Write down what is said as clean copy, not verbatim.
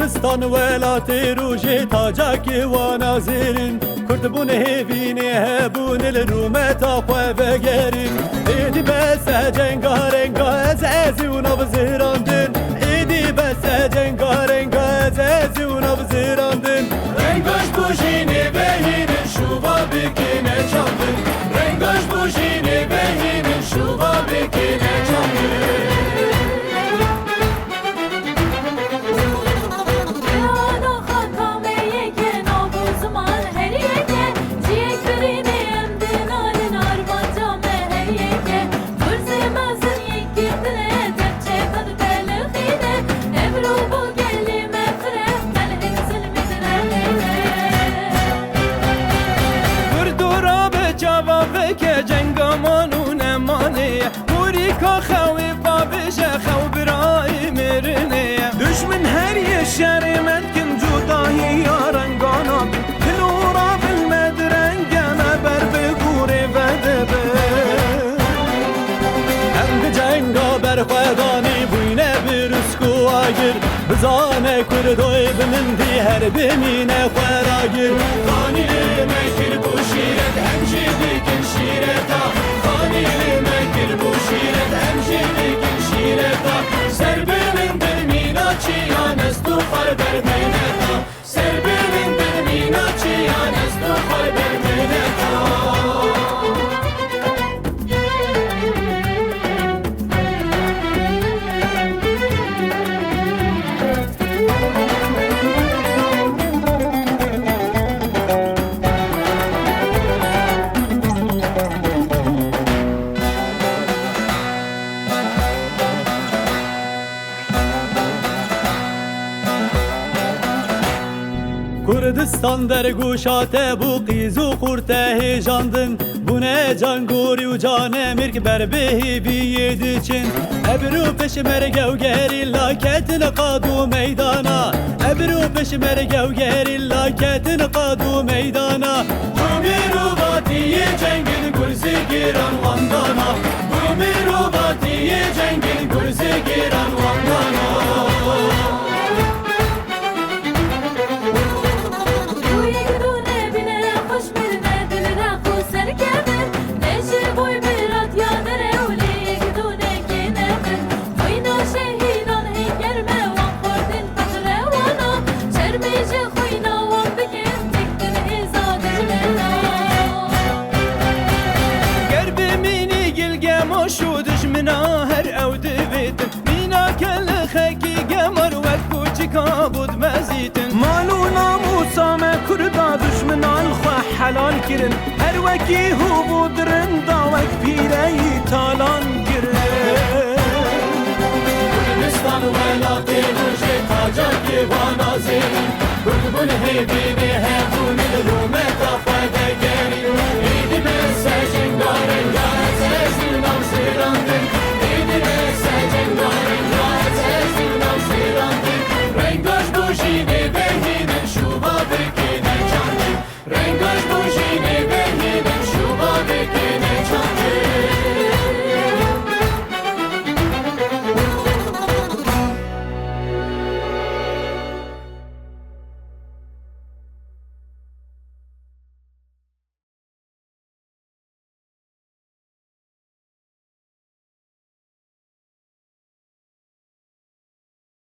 کردستان ولات روژه تاجاکی و نازرین کرد بون هیوینی هبون الرومت آخواه بگرین ایدی بس جنگارنگا ازازی و نبزیراندن ایدی بس جنگارنگا ازازی و نبزیراندن رنگاش بوشینی بهینن شوبا بکنه چاندن رنگاش بوشینی بهینن شوبا بکنه چاندن که جنگامانو نمانه موری که خوی بابشه خو برای مرنه دشمن هر یه شر مدکن جدایی یارنگانا کلورا بالمدرنگانا بر بگوره و دبه هم جنگا بر خدانی بوینه برسکو آگر بزانه کردوی بمندی هر بمینه خراگر خانی مکر بوشیرت همچی بکن شیرتا خانی مکر بوشیرت همچی بکن شیرتا سر بمن برمینا چیان است تو خار برمینتا سر بمن برمینا چیان است تو خار برمینتا کردستان در گوشاته بو قیز و خورته هیجاندن بونه جانگوری و جان مرگ بر بهی بیید چین ابرو پش مرگ و گری لاکت نقاد و میدانا ابرو پش مرگ و گری لاکت نقاد و میدانا بومی رو باتی جنگل گرزی گیران واندانا بومی رو باتی جنگل گرزی گیران واندانا شو دشمنا هر او دویتن مینا کل خکی گمر وکو چکا بود مزیتن مالو ناموسا ما کردا دشمنا الخوا حلال کرن هر وکی هو بود رندا وک پیره تالان کرن کردستان ولات روژه تاجاکی و نازرین کرد بون هیوینی هبون الرومت آخواه